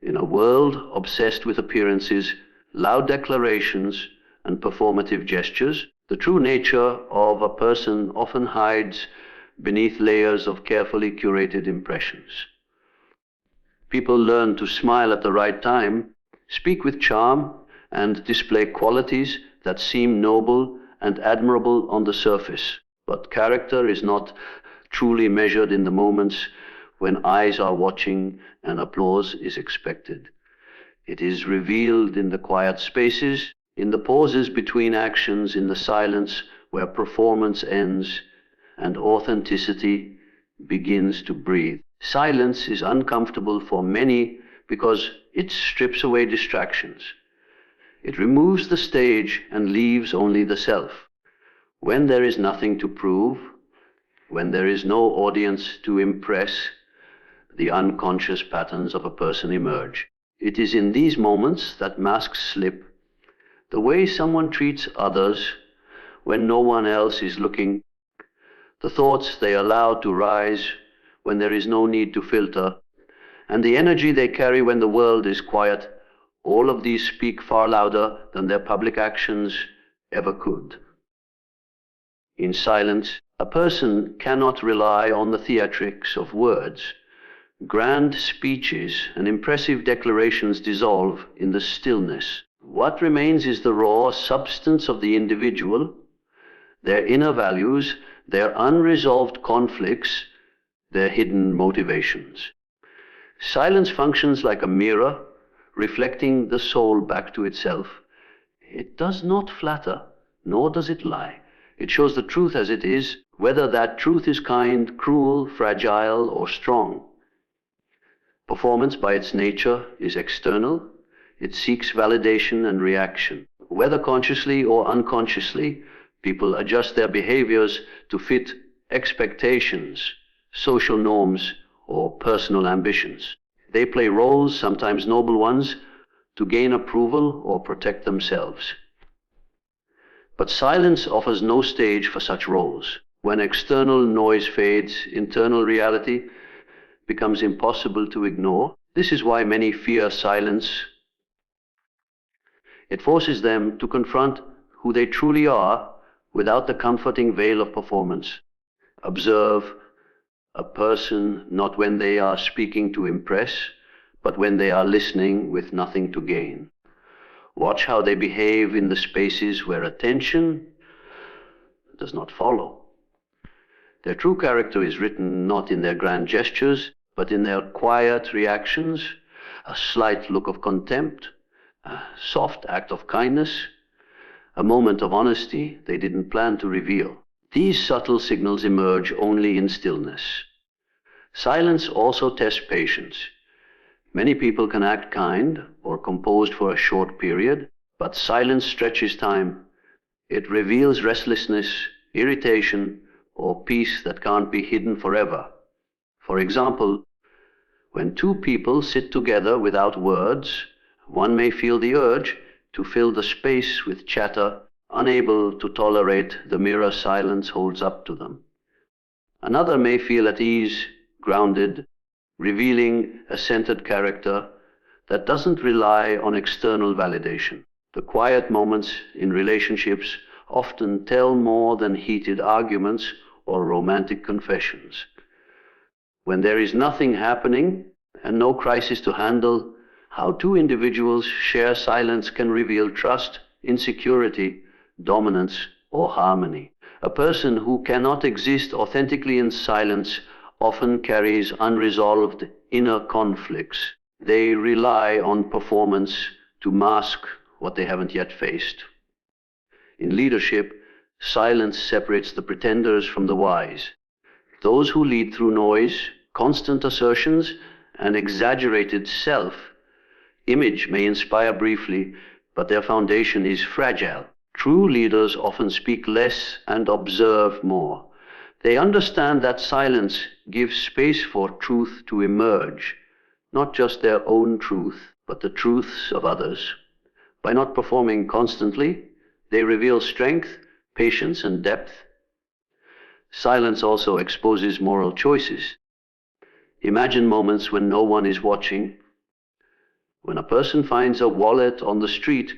In a world obsessed with appearances, loud declarations, and performative gestures, the true nature of a person often hides beneath layers of carefully curated impressions. People learn to smile at the right time, speak with charm, and display qualities that seem noble and admirable on the surface. But character is not truly measured in the moments when eyes are watching and applause is expected. It is revealed in the quiet spaces, in the pauses between actions, in the silence where performance ends and authenticity begins to breathe. Silence is uncomfortable for many because it strips away distractions. It removes the stage and leaves only the self. When there is nothing to prove, when there is no audience to impress, the unconscious patterns of a person emerge. It is in these moments that masks slip. The way someone treats others when no one else is looking, the thoughts they allow to rise when there is no need to filter, and the energy they carry when the world is quiet, all of these speak far louder than their public actions ever could. In silence, a person cannot rely on the theatrics of words. Grand speeches and impressive declarations dissolve in the stillness. What remains is the raw substance of the individual, their inner values, their unresolved conflicts, their hidden motivations. Silence functions like a mirror, reflecting the soul back to itself. It does not flatter, nor does it lie. It shows the truth as it is, whether that truth is kind, cruel, fragile, or strong. Performance, by its nature, is external. It seeks validation and reaction. Whether consciously or unconsciously, people adjust their behaviors to fit expectations, social norms, or personal ambitions. They play roles, sometimes noble ones, to gain approval or protect themselves. But silence offers no stage for such roles. When external noise fades, internal reality becomes impossible to ignore. This is why many fear silence. It forces them to confront who they truly are without the comforting veil of performance. Observe a person not when they are speaking to impress, but when they are listening with nothing to gain. Watch how they behave in the spaces where attention does not follow. Their true character is written not in their grand gestures, but in their quiet reactions, a slight look of contempt, a soft act of kindness, a moment of honesty they didn't plan to reveal. These subtle signals emerge only in stillness. Silence also tests patience. Many people can act kind or composed for a short period, but silence stretches time. It reveals restlessness, irritation, or peace that can't be hidden forever. For example, when two people sit together without words, one may feel the urge to fill the space with chatter, unable to tolerate the mirror silence holds up to them. Another may feel at ease, grounded, revealing a centered character that doesn't rely on external validation. The quiet moments in relationships often tell more than heated arguments or romantic confessions. When there is nothing happening and no crisis to handle, how two individuals share silence can reveal trust, insecurity, dominance, or harmony. A person who cannot exist authentically in silence often carries unresolved inner conflicts. They rely on performance to mask what they haven't yet faced. In leadership, silence separates the pretenders from the wise. Those who lead through noise, constant assertions, and exaggerated self-image may inspire briefly, but their foundation is fragile. True leaders often speak less and observe more. They understand that silence gives space for truth to emerge, not just their own truth, but the truths of others. By not performing constantly, they reveal strength, patience, and depth. Silence also exposes moral choices. Imagine moments when no one is watching. When a person finds a wallet on the street,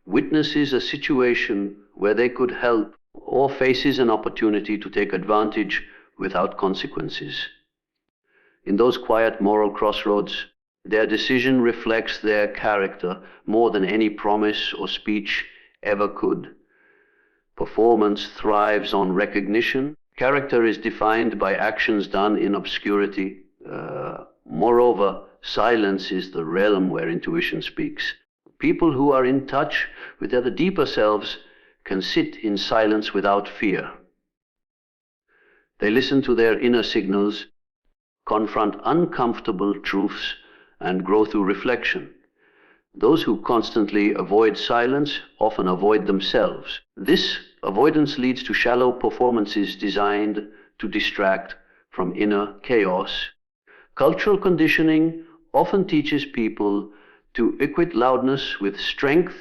witnesses a situation where they could help, or faces an opportunity to take advantage without consequences. In those quiet moral crossroads, their decision reflects their character more than any promise or speech ever could. Performance thrives on recognition. Character is defined by actions done in obscurity. Moreover, silence is the realm where intuition speaks. People who are in touch with their deeper selves can sit in silence without fear. They listen to their inner signals, confront uncomfortable truths, and grow through reflection. Those who constantly avoid silence often avoid themselves. This avoidance leads to shallow performances designed to distract from inner chaos. Cultural conditioning often teaches people to equate loudness with strength,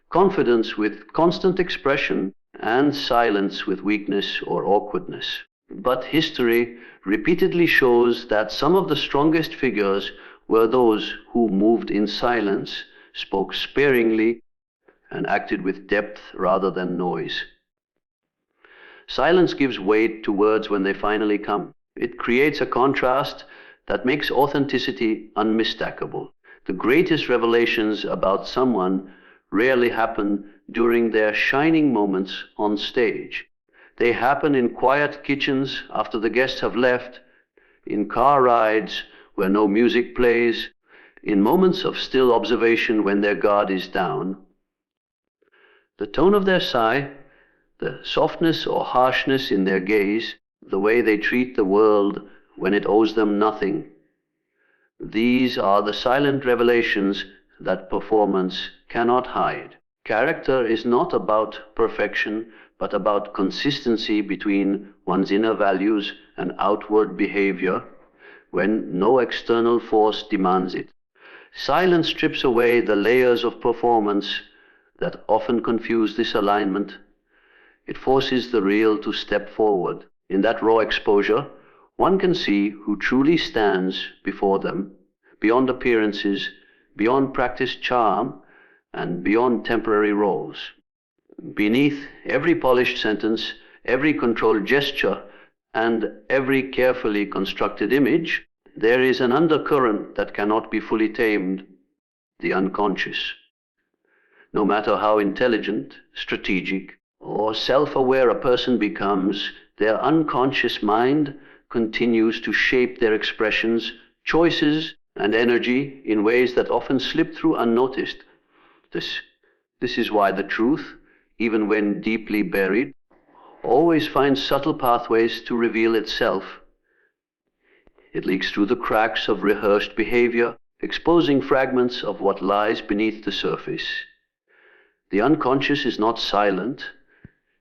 confidence with constant expression, and silence with weakness or awkwardness. But history repeatedly shows that some of the strongest figures were those who moved in silence, spoke sparingly, and acted with depth rather than noise. Silence gives weight to words when they finally come. It creates a contrast that makes authenticity unmistakable. The greatest revelations about someone rarely happen during their shining moments on stage. They happen in quiet kitchens after the guests have left, in car rides where no music plays, in moments of still observation when their guard is down. The tone of their sigh, the softness or harshness in their gaze, the way they treat the world when it owes them nothing. These are the silent revelations that performance cannot hide. Character is not about perfection, but about consistency between one's inner values and outward behavior when no external force demands it. Silence strips away the layers of performance that often confuse this alignment. It forces the real to step forward. In that raw exposure, one can see who truly stands before them, beyond appearances, beyond practiced charm, and beyond temporary roles. Beneath every polished sentence, every controlled gesture, and every carefully constructed image, there is an undercurrent that cannot be fully tamed, the unconscious. No matter how intelligent, strategic, or self-aware a person becomes, their unconscious mind continues to shape their expressions, choices, and energy in ways that often slip through unnoticed. This is why the truth, even when deeply buried, always finds subtle pathways to reveal itself. It leaks through the cracks of rehearsed behavior, exposing fragments of what lies beneath the surface. The unconscious is not silent.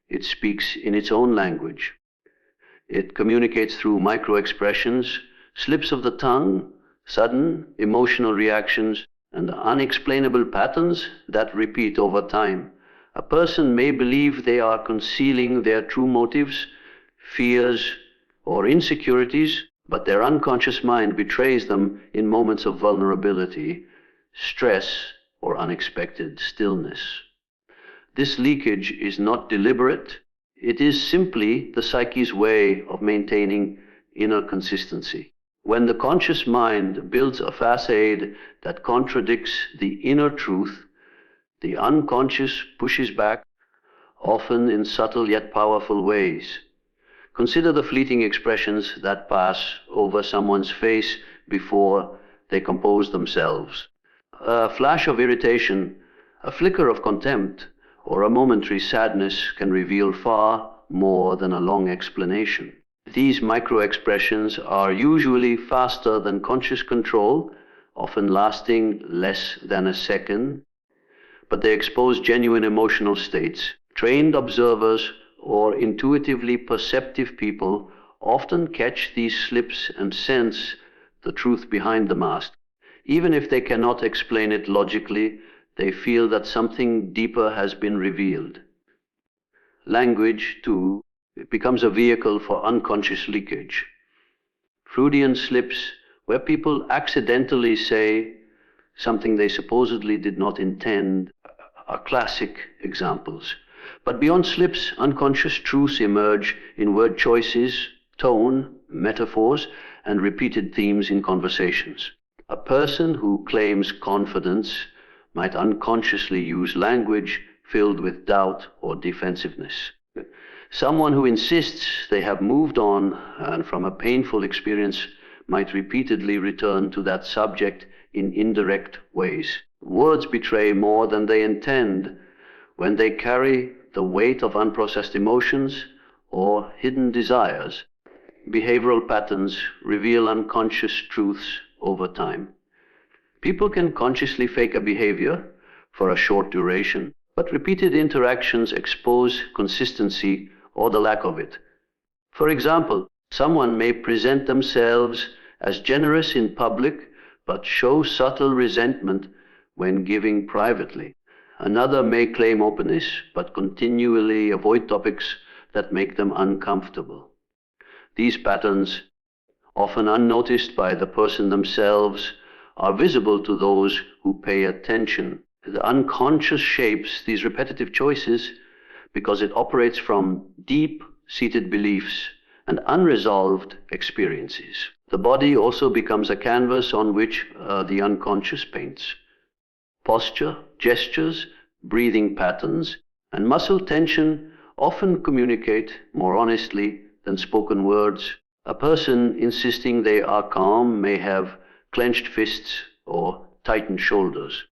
It speaks in its own language. It communicates through micro-expressions, slips of the tongue, sudden emotional reactions, and unexplainable patterns that repeat over time. A person may believe they are concealing their true motives, fears, or insecurities, but their unconscious mind betrays them in moments of vulnerability, stress, or unexpected stillness. This leakage is not deliberate. It is simply the psyche's way of maintaining inner consistency. When the conscious mind builds a facade that contradicts the inner truth, the unconscious pushes back, often in subtle yet powerful ways. Consider the fleeting expressions that pass over someone's face before they compose themselves. A flash of irritation, a flicker of contempt, or a momentary sadness can reveal far more than a long explanation. These micro-expressions are usually faster than conscious control, often lasting less than a second, but they expose genuine emotional states. Trained observers or intuitively perceptive people often catch these slips and sense the truth behind the mask. Even if they cannot explain it logically, they feel that something deeper has been revealed. Language, too, becomes a vehicle for unconscious leakage. Freudian slips where people accidentally say something they supposedly did not intend, are classic examples. But beyond slips, unconscious truths emerge in word choices, tone, metaphors, and repeated themes in conversations. A person who claims confidence might unconsciously use language filled with doubt or defensiveness. Someone who insists they have moved on and from a painful experience might repeatedly return to that subject in indirect ways. Words betray more than they intend when they carry the weight of unprocessed emotions or hidden desires. Behavioral patterns reveal unconscious truths over time. People can consciously fake a behavior for a short duration, but repeated interactions expose consistency or the lack of it. For example, someone may present themselves as generous in public, but show subtle resentment when giving privately. Another may claim openness, but continually avoid topics that make them uncomfortable. These patterns, often unnoticed by the person themselves, are visible to those who pay attention. The unconscious shapes these repetitive choices because it operates from deep-seated beliefs and unresolved experiences. The body also becomes a canvas on which the unconscious paints. Posture, gestures, breathing patterns, and muscle tension often communicate more honestly than spoken words. A person insisting they are calm may have clenched fists or tightened shoulders.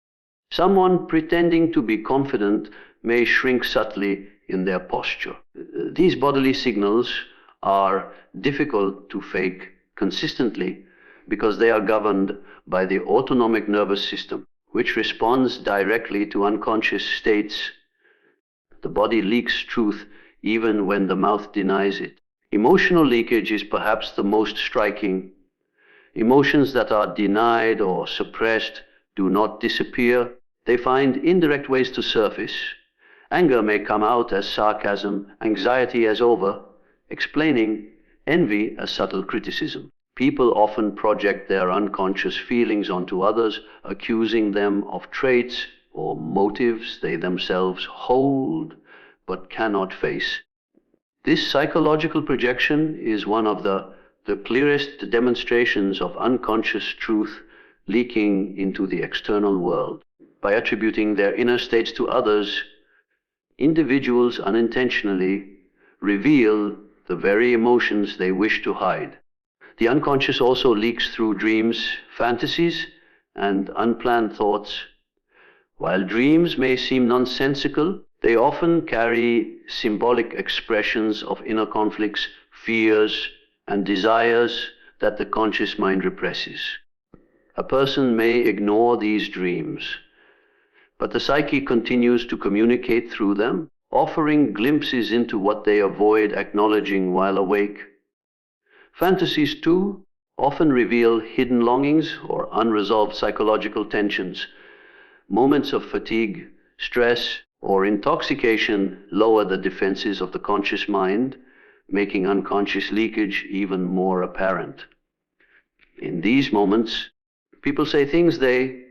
Someone pretending to be confident may shrink subtly in their posture. These bodily signals are difficult to fake consistently because they are governed by the autonomic nervous system, which responds directly to unconscious states. The body leaks truth even when the mouth denies it. Emotional leakage is perhaps the most striking. Emotions that are denied or suppressed do not disappear. They find indirect ways to surface. Anger may come out as sarcasm, anxiety as over-explaining, envy as subtle criticism. People often project their unconscious feelings onto others, accusing them of traits or motives they themselves hold but cannot face. This psychological projection is one of the clearest demonstrations of unconscious truth leaking into the external world. By attributing their inner states to others, individuals unintentionally reveal the very emotions they wish to hide. The unconscious also leaks through dreams, fantasies, and unplanned thoughts. While dreams may seem nonsensical, they often carry symbolic expressions of inner conflicts, fears, and desires that the conscious mind represses. A person may ignore these dreams, but the psyche continues to communicate through them, offering glimpses into what they avoid acknowledging while awake. Fantasies, too, often reveal hidden longings or unresolved psychological tensions. Moments of fatigue, stress, or intoxication lower the defenses of the conscious mind, making unconscious leakage even more apparent. In these moments, people say things they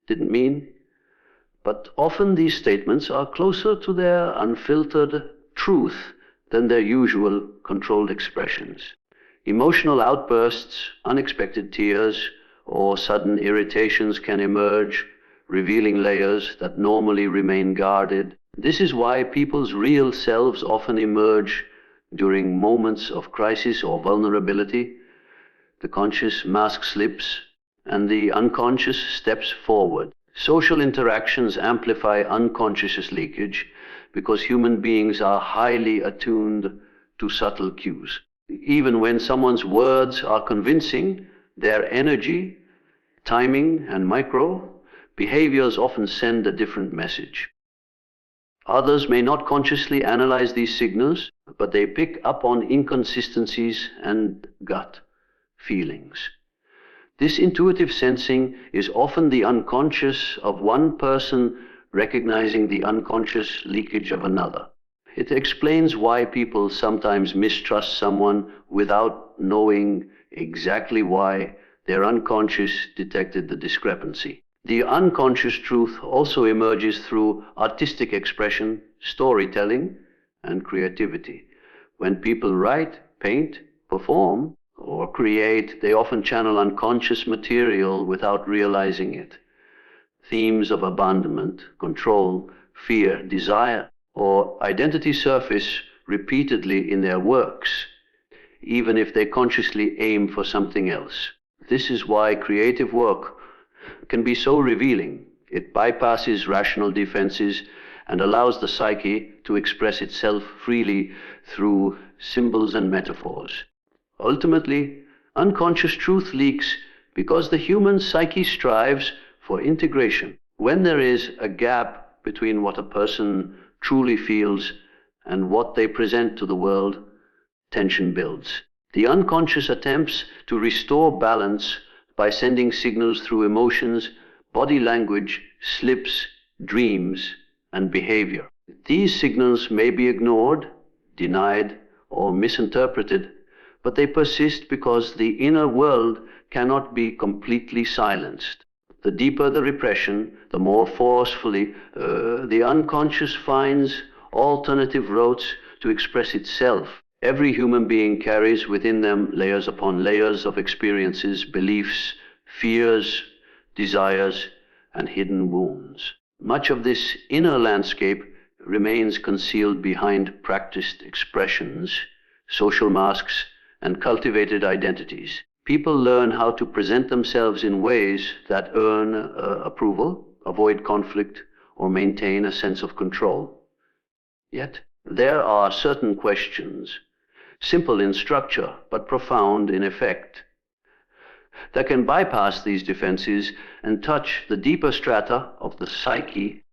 didn't mean, but often these statements are closer to their unfiltered truth than their usual controlled expressions. Emotional outbursts, unexpected tears, or sudden irritations can emerge, revealing layers that normally remain guarded. This is why people's real selves often emerge during moments of crisis or vulnerability. The conscious mask slips, and the unconscious steps forward. Social interactions amplify unconscious leakage because human beings are highly attuned to subtle cues. Even when someone's words are convincing, their energy, timing, and micro behaviors often send a different message. Others may not consciously analyze these signals, but they pick up on inconsistencies and gut feelings. This intuitive sensing is often the unconscious of one person recognizing the unconscious leakage of another. It explains why people sometimes mistrust someone without knowing exactly why their unconscious detected the discrepancy. The unconscious truth also emerges through artistic expression, storytelling, and creativity. When people write, paint, perform, or create, they often channel unconscious material without realizing it. Themes of abandonment, control, fear, desire, or identity surface repeatedly in their works, even if they consciously aim for something else. This is why creative work can be so revealing. It bypasses rational defenses and allows the psyche to express itself freely through symbols and metaphors. Ultimately, unconscious truth leaks because the human psyche strives for integration. When there is a gap between what a person truly feels and what they present to the world, tension builds. The unconscious attempts to restore balance by sending signals through emotions, body language, slips, dreams, and behavior. These signals may be ignored, denied, or misinterpreted, but they persist because the inner world cannot be completely silenced. The deeper the repression, the more forcefully the unconscious finds alternative routes to express itself. Every human being carries within them layers upon layers of experiences, beliefs, fears, desires, and hidden wounds. Much of this inner landscape remains concealed behind practiced expressions, social masks, and cultivated identities. People learn how to present themselves in ways that earn approval, avoid conflict, or maintain a sense of control. Yet, there are certain questions, simple in structure but profound in effect, that can bypass these defenses and touch the deeper strata of the psyche.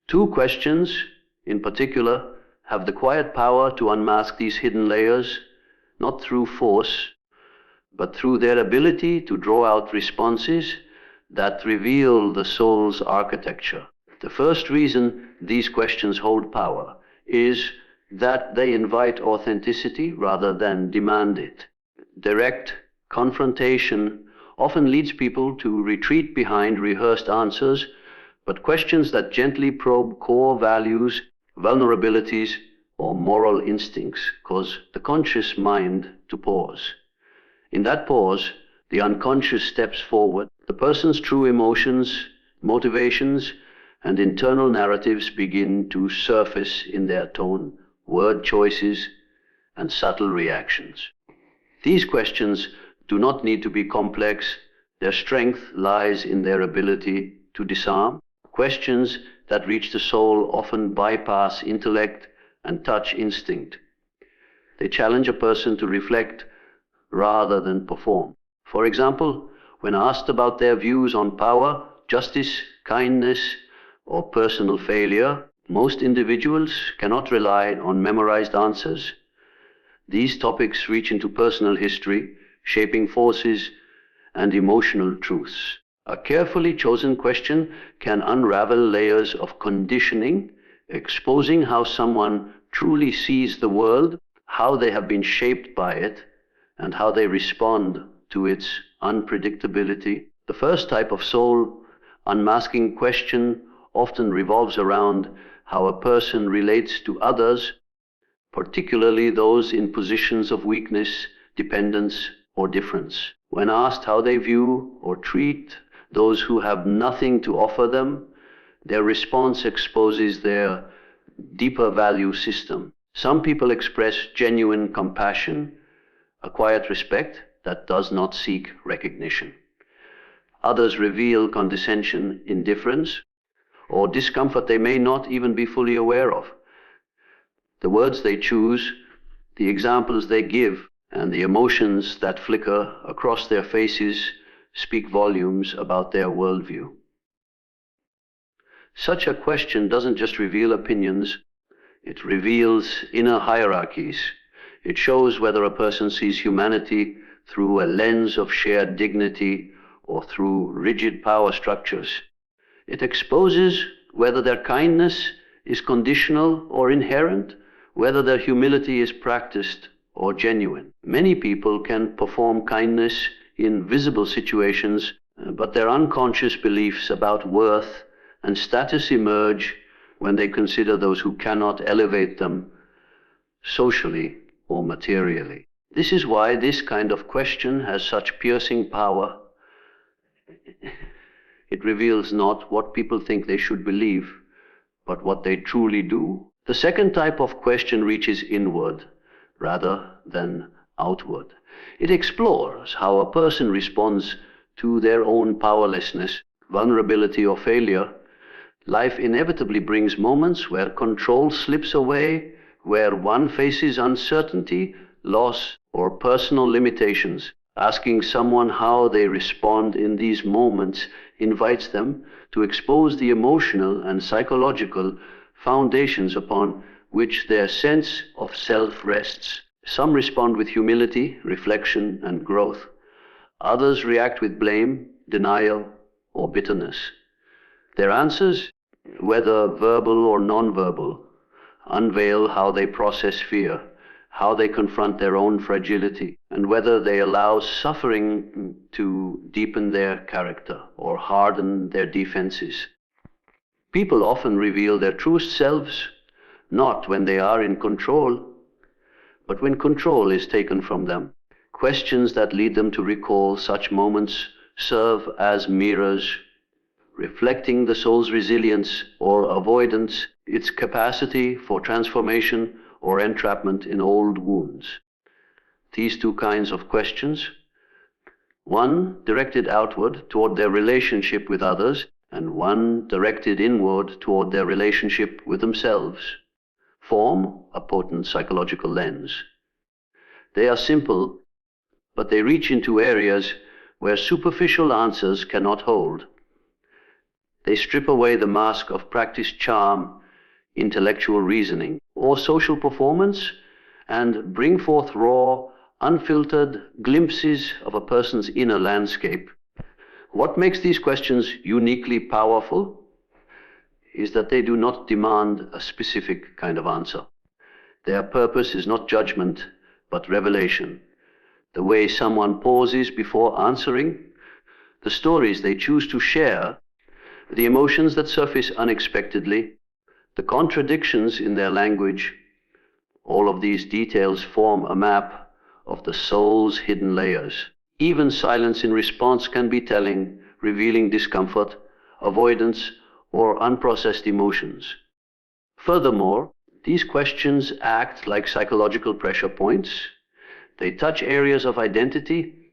Two questions, in particular, have the quiet power to unmask these hidden layers, not through force, but through their ability to draw out responses that reveal the soul's architecture. The first reason these questions hold power is that they invite authenticity rather than demand it. Direct confrontation often leads people to retreat behind rehearsed answers, but questions that gently probe core values, vulnerabilities, or moral instincts cause the conscious mind to pause. In that pause, the unconscious steps forward. The person's true emotions, motivations, and internal narratives begin to surface in their tone, word choices, and subtle reactions. These questions do not need to be complex. Their strength lies in their ability to disarm. Questions that reach the soul often bypass intellect and touch instinct. They challenge a person to reflect rather than perform. For example, when asked about their views on power, justice, kindness, or personal failure, most individuals cannot rely on memorized answers. These topics reach into personal history, shaping forces and emotional truths. A carefully chosen question can unravel layers of conditioning, exposing how someone truly sees the world, how they have been shaped by it, and how they respond to its unpredictability. The first type of soul unmasking question often revolves around how a person relates to others, particularly those in positions of weakness, dependence, or difference. When asked how they view or treat those who have nothing to offer them, their response exposes their deeper value system. Some people express genuine compassion, a quiet respect that does not seek recognition. Others reveal condescension, indifference, or discomfort they may not even be fully aware of. The words they choose, the examples they give, and the emotions that flicker across their faces speak volumes about their worldview. Such a question doesn't just reveal opinions, it reveals inner hierarchies. It shows whether a person sees humanity through a lens of shared dignity or through rigid power structures. It exposes whether their kindness is conditional or inherent, whether their humility is practiced or genuine. Many people can perform kindness in visible situations, but their unconscious beliefs about worth and status emerge when they consider those who cannot elevate them socially or materially. This is why this kind of question has such piercing power. It reveals not what people think they should believe, but what they truly do. The second type of question reaches inward rather than outward. It explores how a person responds to their own powerlessness, vulnerability, or failure. Life inevitably brings moments where control slips away, where one faces uncertainty, loss, or personal limitations. Asking someone how they respond in these moments invites them to expose the emotional and psychological foundations upon which their sense of self rests. Some respond with humility, reflection, and growth. Others react with blame, denial, or bitterness. Their answers, whether verbal or nonverbal, unveil how they process fear, how they confront their own fragility, and whether they allow suffering to deepen their character or harden their defenses. People often reveal their truest selves, not when they are in control, but when control is taken from them. Questions that lead them to recall such moments serve as mirrors, reflecting the soul's resilience or avoidance, its capacity for transformation or entrapment in old wounds. These two kinds of questions, one directed outward toward their relationship with others, and one directed inward toward their relationship with themselves, form a potent psychological lens. They are simple, but they reach into areas where superficial answers cannot hold. They strip away the mask of practiced charm, intellectual reasoning, or social performance, and bring forth raw, unfiltered glimpses of a person's inner landscape. What makes these questions uniquely powerful is that they do not demand a specific kind of answer. Their purpose is not judgment, but revelation. The way someone pauses before answering, the stories they choose to share, the emotions that surface unexpectedly, the contradictions in their language, all of these details form a map of the soul's hidden layers. Even silence in response can be telling, revealing discomfort, avoidance, or unprocessed emotions. Furthermore, these questions act like psychological pressure points. They touch areas of identity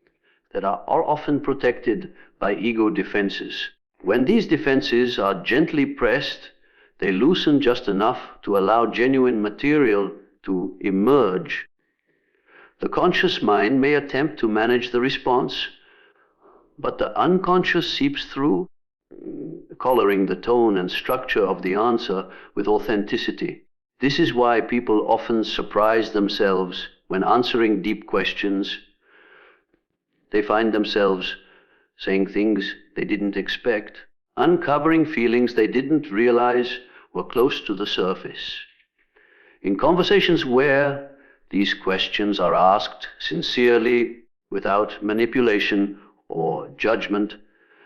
that are often protected by ego defenses. When these defenses are gently pressed, they loosen just enough to allow genuine material to emerge. The conscious mind may attempt to manage the response, but the unconscious seeps through, coloring the tone and structure of the answer with authenticity. This is why people often surprise themselves when answering deep questions. They find themselves saying things they didn't expect, uncovering feelings they didn't realize were close to the surface. In conversations where these questions are asked sincerely, without manipulation or judgment,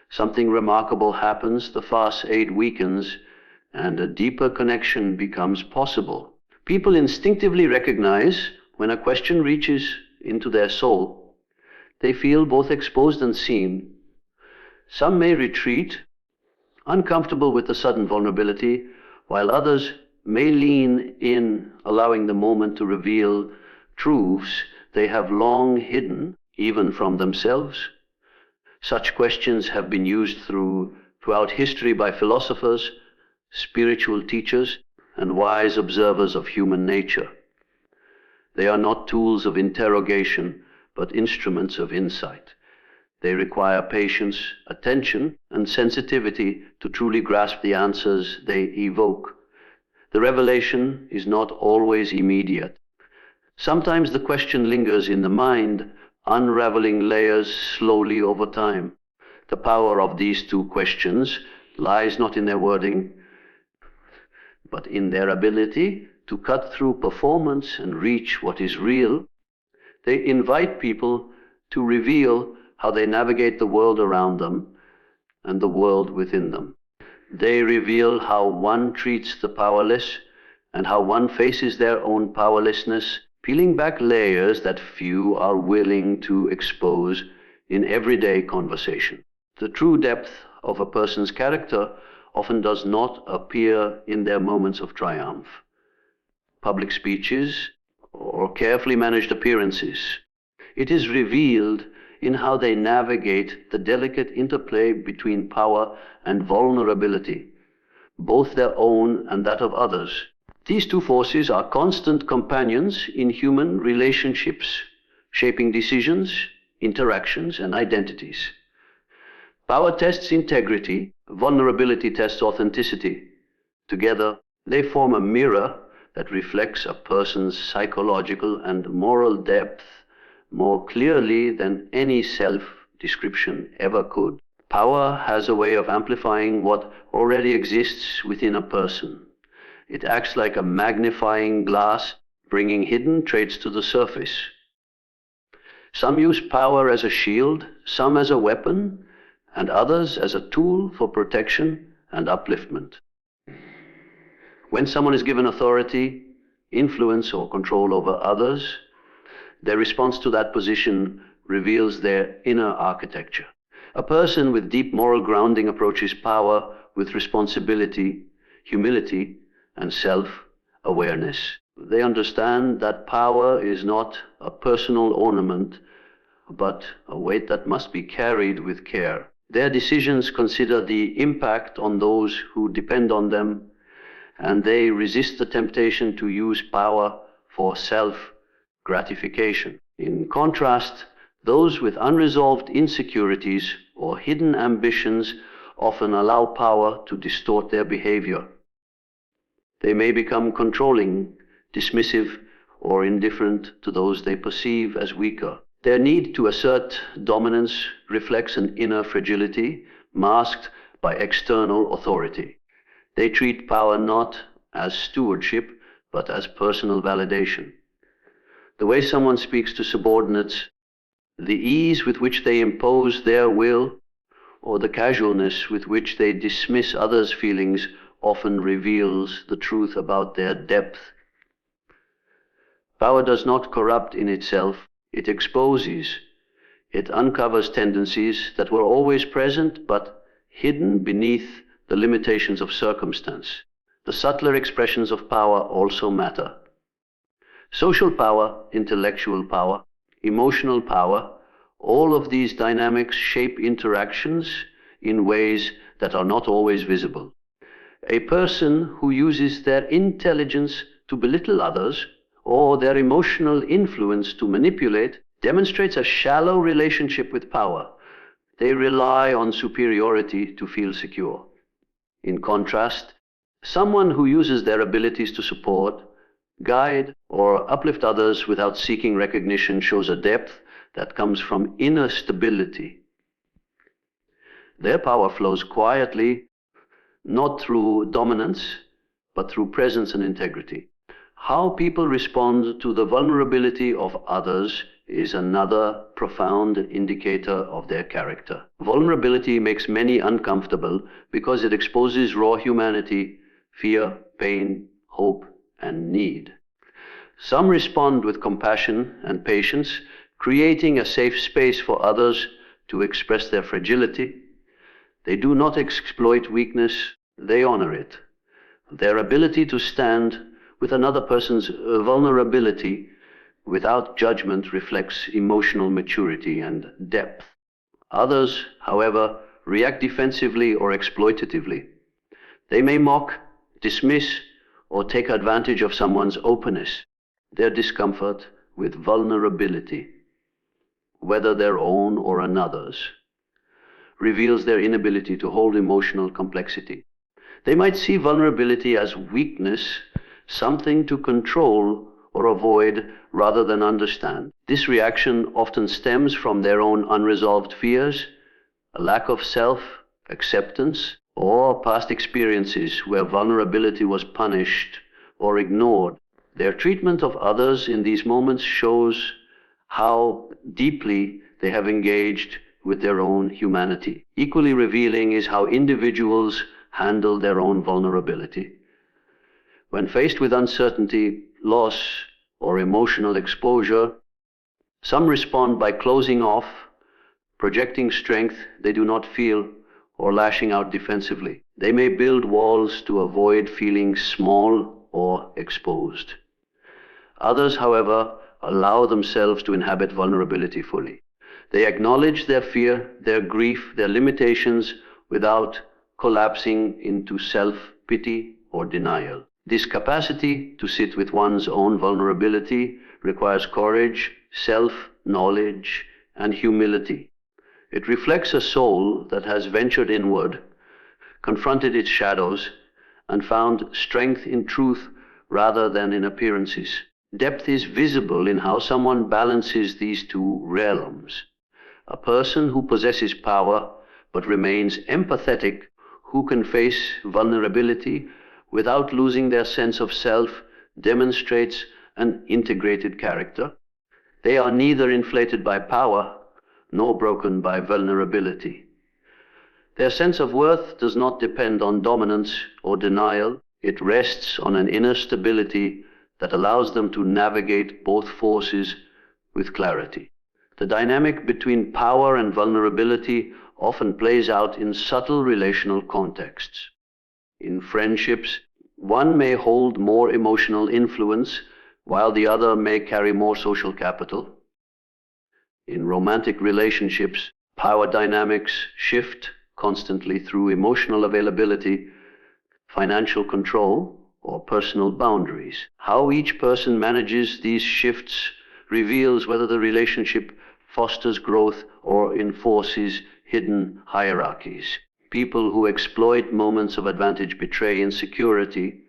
something remarkable happens, the facade weakens, and a deeper connection becomes possible. People instinctively recognize when a question reaches into their soul. They feel both exposed and seen. Some may retreat, uncomfortable with the sudden vulnerability, while others may lean in, allowing the moment to reveal truths they have long hidden, even from themselves. Such questions have been used throughout history by philosophers, spiritual teachers, and wise observers of human nature. They are not tools of interrogation, but instruments of insight. They require patience, attention, and sensitivity to truly grasp the answers they evoke. The revelation is not always immediate. Sometimes the question lingers in the mind, unraveling layers slowly over time. The power of these two questions lies not in their wording, but in their ability to cut through performance and reach what is real. They invite people to reveal how they navigate the world around them and the world within them. They reveal how one treats the powerless and how one faces their own powerlessness, peeling back layers that few are willing to expose in everyday conversation. The true depth of a person's character often does not appear in their moments of triumph, public speeches, or carefully managed appearances. It is revealed in how they navigate the delicate interplay between power and vulnerability, both their own and that of others. These two forces are constant companions in human relationships, shaping decisions, interactions, and identities. Power tests integrity, vulnerability tests authenticity. Together, they form a mirror that reflects a person's psychological and moral depth more clearly than any self-description ever could. Power has a way of amplifying what already exists within a person. It acts like a magnifying glass, bringing hidden traits to the surface. Some use power as a shield, some as a weapon, and others as a tool for protection and upliftment. When someone is given authority, influence, or control over others, their response to that position reveals their inner architecture. A person with deep moral grounding approaches power with responsibility, humility, and self-awareness. They understand that power is not a personal ornament, but a weight that must be carried with care. Their decisions consider the impact on those who depend on them, and they resist the temptation to use power for self-gratification. In contrast, those with unresolved insecurities or hidden ambitions often allow power to distort their behavior. They may become controlling, dismissive, or indifferent to those they perceive as weaker. Their need to assert dominance reflects an inner fragility masked by external authority. They treat power not as stewardship, but as personal validation. The way someone speaks to subordinates, the ease with which they impose their will, or the casualness with which they dismiss others' feelings often reveals the truth about their depth. Power does not corrupt in itself, it exposes. It uncovers tendencies that were always present but hidden beneath the limitations of circumstance. The subtler expressions of power also matter. Social power, intellectual power, emotional power, all of these dynamics shape interactions in ways that are not always visible. A person who uses their intelligence to belittle others or their emotional influence to manipulate demonstrates a shallow relationship with power. They rely on superiority to feel secure. In contrast, someone who uses their abilities to support, guide, or uplift others without seeking recognition shows a depth that comes from inner stability. Their power flows quietly, not through dominance, but through presence and integrity. How people respond to the vulnerability of others is another profound indicator of their character. Vulnerability makes many uncomfortable because it exposes raw humanity, fear, pain, hope, and need. Some respond with compassion and patience, creating a safe space for others to express their fragility. They do not exploit weakness, they honor it. Their ability to stand with another person's vulnerability without judgment reflects emotional maturity and depth. Others, however, react defensively or exploitatively. They may mock, dismiss, or take advantage of someone's openness, their discomfort with vulnerability, whether their own or another's, reveals their inability to hold emotional complexity. They might see vulnerability as weakness, something to control or avoid rather than understand. This reaction often stems from their own unresolved fears, a lack of self-acceptance, or past experiences where vulnerability was punished or ignored. Their treatment of others in these moments shows how deeply they have engaged with their own humanity. Equally revealing is how individuals handle their own vulnerability. When faced with uncertainty, loss, or emotional exposure, some respond by closing off, projecting strength they do not feel, or lashing out defensively. They may build walls to avoid feeling small or exposed. Others, however, allow themselves to inhabit vulnerability fully. They acknowledge their fear, their grief, their limitations without collapsing into self-pity or denial. This capacity to sit with one's own vulnerability requires courage, self-knowledge, and humility. It reflects a soul that has ventured inward, confronted its shadows, and found strength in truth rather than in appearances. Depth is visible in how someone balances these two realms. A person who possesses power but remains empathetic, who can face vulnerability without losing their sense of self, demonstrates an integrated character. They are neither inflated by power nor broken by vulnerability. Their sense of worth does not depend on dominance or denial. It rests on an inner stability that allows them to navigate both forces with clarity. The dynamic between power and vulnerability often plays out in subtle relational contexts. In friendships, one may hold more emotional influence, while the other may carry more social capital. In romantic relationships, power dynamics shift constantly through emotional availability, financial control, or personal boundaries. How each person manages these shifts reveals whether the relationship fosters growth or enforces hidden hierarchies. People who exploit moments of advantage betray insecurity.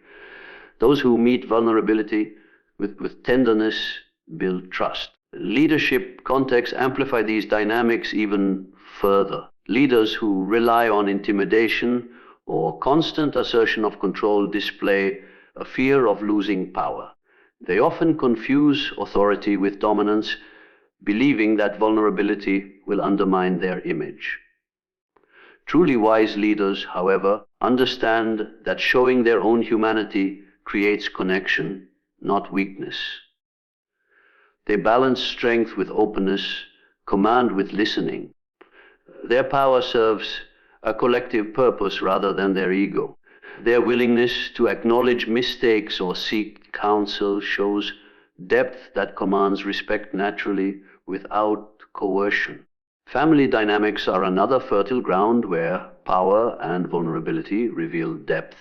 Those who meet vulnerability with tenderness build trust. Leadership contexts amplify these dynamics even further. Leaders who rely on intimidation or constant assertion of control display a fear of losing power. They often confuse authority with dominance, believing that vulnerability will undermine their image. Truly wise leaders, however, understand that showing their own humanity creates connection, not weakness. They balance strength with openness, command with listening. Their power serves a collective purpose rather than their ego. Their willingness to acknowledge mistakes or seek counsel shows depth that commands respect naturally without coercion. Family dynamics are another fertile ground where power and vulnerability reveal depth.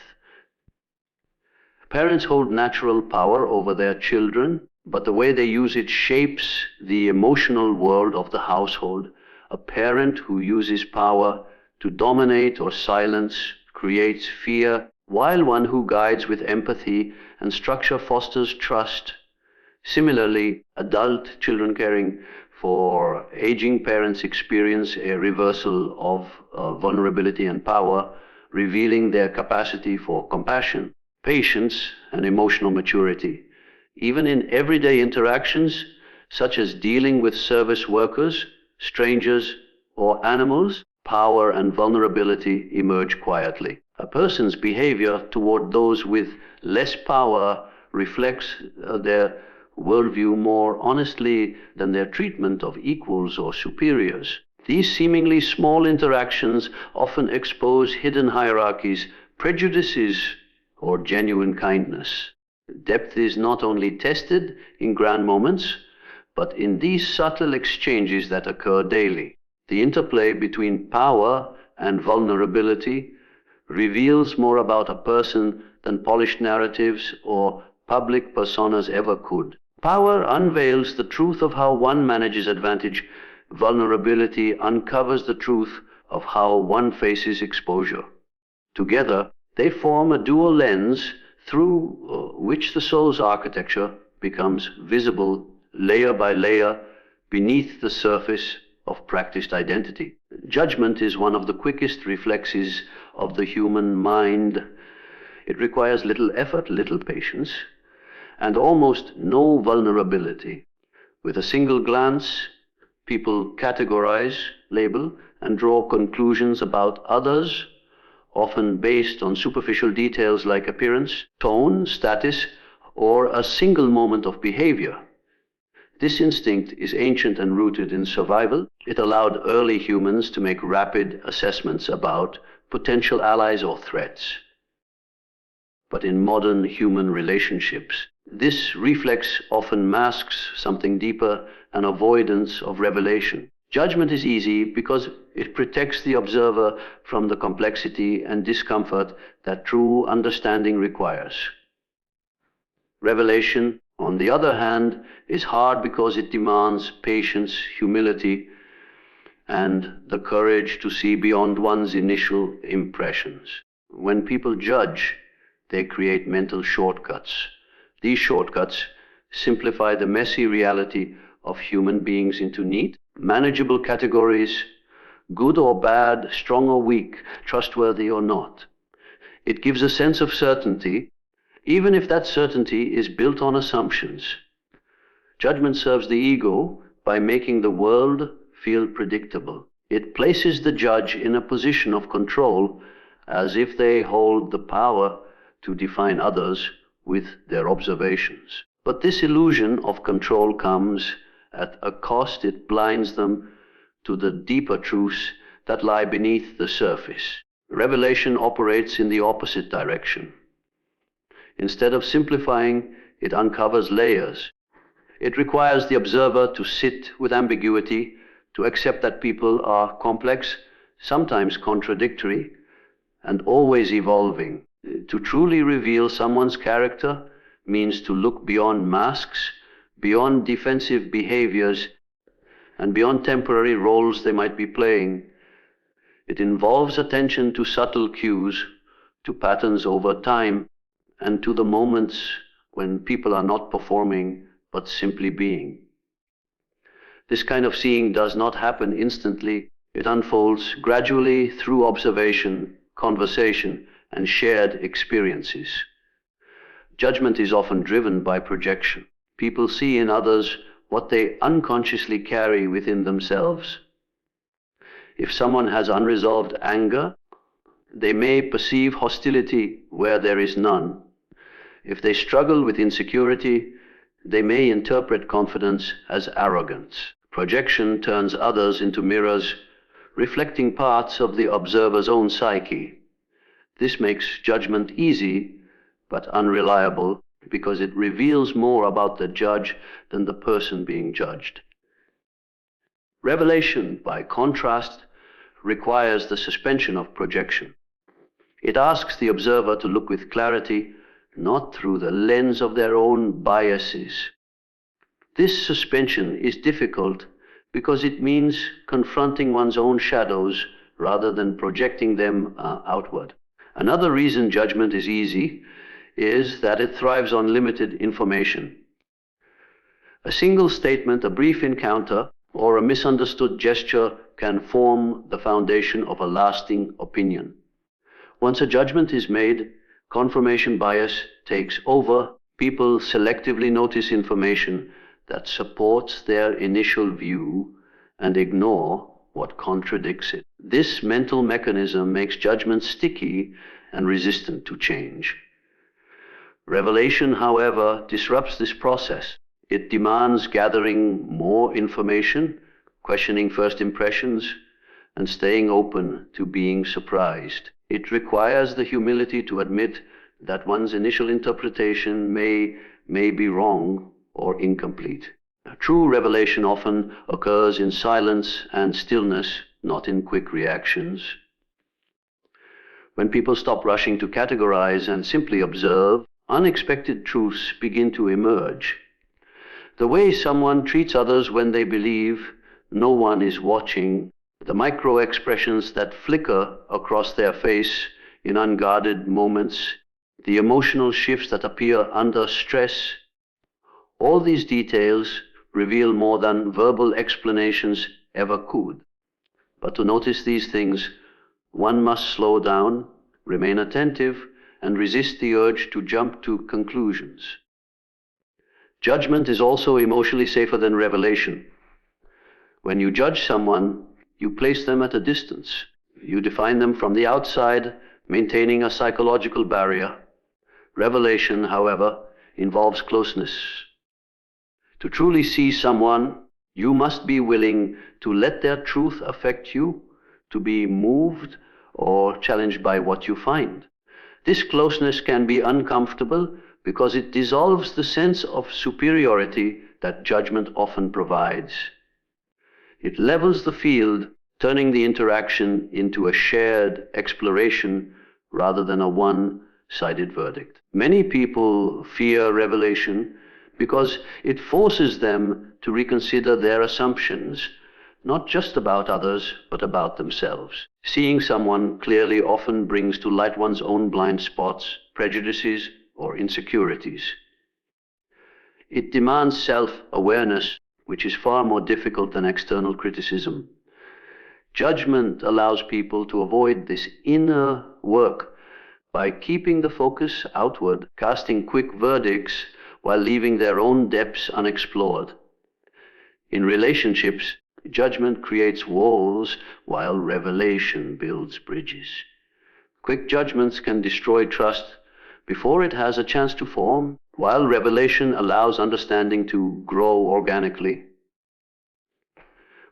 Parents hold natural power over their children, but the way they use it shapes the emotional world of the household. A parent who uses power to dominate or silence creates fear, while one who guides with empathy and structure fosters trust. Similarly, adult children caring for aging parents experience a reversal of vulnerability and power, revealing their capacity for compassion, patience, and emotional maturity. Even in everyday interactions, such as dealing with service workers, strangers, or animals, power and vulnerability emerge quietly. A person's behavior toward those with less power reflects their worldview more honestly than their treatment of equals or superiors. These seemingly small interactions often expose hidden hierarchies, prejudices, or genuine kindness. Depth is not only tested in grand moments, but in these subtle exchanges that occur daily. The interplay between power and vulnerability reveals more about a person than polished narratives or public personas ever could. Power unveils the truth of how one manages advantage. Vulnerability uncovers the truth of how one faces exposure. Together, they form a dual lens through which the soul's architecture becomes visible layer by layer beneath the surface of practiced identity. Judgment is one of the quickest reflexes of the human mind. It requires little effort, little patience, and almost no vulnerability. With a single glance, People categorize, label, and draw conclusions about others, often based on superficial details like appearance, tone, status, or a single moment of behavior. This instinct is ancient and rooted in survival. It allowed early humans to make rapid assessments about potential allies or threats. But in modern human relationships, this reflex often masks something deeper, an avoidance of revelation. Judgment is easy because it protects the observer from the complexity and discomfort that true understanding requires. Revelation, on the other hand, is hard because it demands patience, humility, and the courage to see beyond one's initial impressions. When people judge, they create mental shortcuts. These shortcuts simplify the messy reality of human beings into neat, manageable categories: good or bad, strong or weak, trustworthy or not. It gives a sense of certainty, even if that certainty is built on assumptions. Judgment serves the ego by making the world feel predictable. It places the judge in a position of control, as if they hold the power to define others with their observations. But this illusion of control comes at a cost. It blinds them to the deeper truths that lie beneath the surface. Revelation operates in the opposite direction. Instead of simplifying, it uncovers layers. It requires the observer to sit with ambiguity, to accept that people are complex, sometimes contradictory, and always evolving. To truly reveal someone's character means to look beyond masks, beyond defensive behaviors, and beyond temporary roles they might be playing. It involves attention to subtle cues, to patterns over time, and to the moments when people are not performing but simply being. This kind of seeing does not happen instantly. It unfolds gradually through observation, conversation, and shared experiences. Judgment is often driven by projection. People see in others what they unconsciously carry within themselves. If someone has unresolved anger, they may perceive hostility where there is none. If they struggle with insecurity, they may interpret confidence as arrogance. Projection turns others into mirrors, reflecting parts of the observer's own psyche. This makes judgment easy but unreliable because it reveals more about the judge than the person being judged. Revelation, by contrast, requires the suspension of projection. It asks the observer to look with clarity, not through the lens of their own biases. This suspension is difficult because it means confronting one's own shadows rather than projecting them outward. Another reason judgment is easy is that it thrives on limited information. A single statement, a brief encounter, or a misunderstood gesture can form the foundation of a lasting opinion. Once a judgment is made, confirmation bias takes over. People selectively notice information that supports their initial view and ignore what contradicts it. This mental mechanism makes judgment sticky and resistant to change. Revelation, however, disrupts this process. It demands gathering more information, questioning first impressions, and staying open to being surprised. It requires the humility to admit that one's initial interpretation may be wrong or incomplete. True revelation often occurs in silence and stillness, not in quick reactions. When people stop rushing to categorize and simply observe, unexpected truths begin to emerge. The way someone treats others when they believe no one is watching, the micro expressions that flicker across their face in unguarded moments, the emotional shifts that appear under stress, all these details reveal more than verbal explanations ever could. But to notice these things, one must slow down, remain attentive, and resist the urge to jump to conclusions. Judgment is also emotionally safer than revelation. When you judge someone, you place them at a distance. You define them from the outside, maintaining a psychological barrier. Revelation, however, involves closeness. To truly see someone, you must be willing to let their truth affect you, to be moved or challenged by what you find. This closeness can be uncomfortable because it dissolves the sense of superiority that judgment often provides. It levels the field, turning the interaction into a shared exploration rather than a one-sided verdict. Many people fear revelation because it forces them to reconsider their assumptions, not just about others, but about themselves. Seeing someone clearly often brings to light one's own blind spots, prejudices, or insecurities. It demands self-awareness, which is far more difficult than external criticism. Judgment allows people to avoid this inner work by keeping the focus outward, casting quick verdicts while leaving their own depths unexplored. In relationships, judgment creates walls while revelation builds bridges. Quick judgments can destroy trust before it has a chance to form, while revelation allows understanding to grow organically.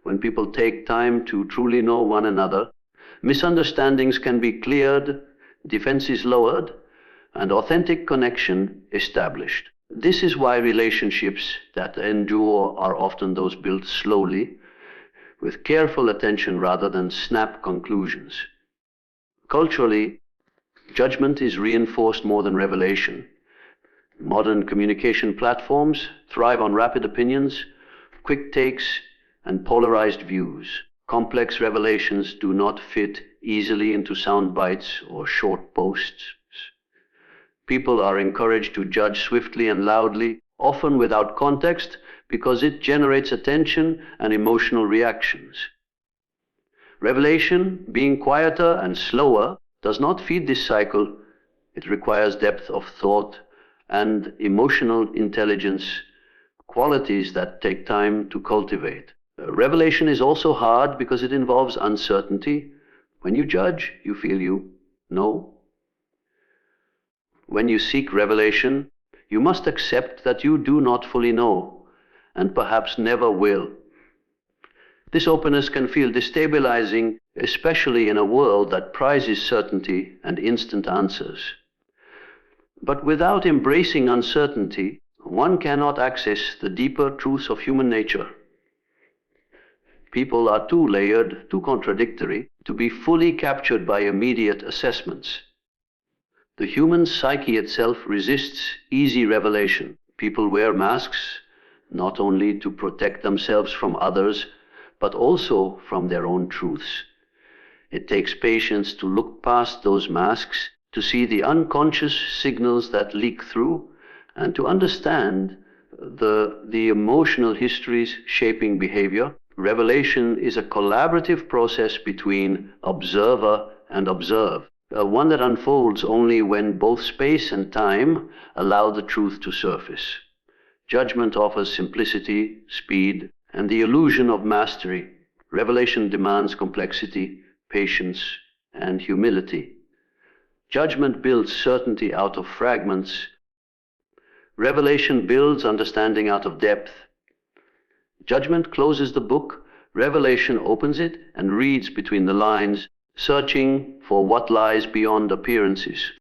When people take time to truly know one another, misunderstandings can be cleared, defenses lowered, and authentic connection established. This is why relationships that endure are often those built slowly, with careful attention rather than snap conclusions. Culturally, judgment is reinforced more than revelation. Modern communication platforms thrive on rapid opinions, quick takes, and polarized views. Complex revelations do not fit easily into sound bites or short posts. People are encouraged to judge swiftly and loudly, often without context, because it generates attention and emotional reactions. Revelation, being quieter and slower, does not feed this cycle. It requires depth of thought and emotional intelligence, qualities that take time to cultivate. Revelation is also hard because it involves uncertainty. When you judge, you feel you know. When you seek revelation, you must accept that you do not fully know, and perhaps never will. This openness can feel destabilizing, especially in a world that prizes certainty and instant answers. But without embracing uncertainty, one cannot access the deeper truths of human nature. People are too layered, too contradictory, to be fully captured by immediate assessments. The human psyche itself resists easy revelation. People wear masks, not only to protect themselves from others, but also from their own truths. It takes patience to look past those masks, to see the unconscious signals that leak through, and to understand the emotional histories shaping behavior. Revelation is a collaborative process between observer and observed. One that unfolds only when both space and time allow the truth to surface. Judgment offers simplicity, speed, and the illusion of mastery. Revelation demands complexity, patience, and humility. Judgment builds certainty out of fragments. Revelation builds understanding out of depth. Judgment closes the book. Revelation opens it and reads between the lines, searching for what lies beyond appearances.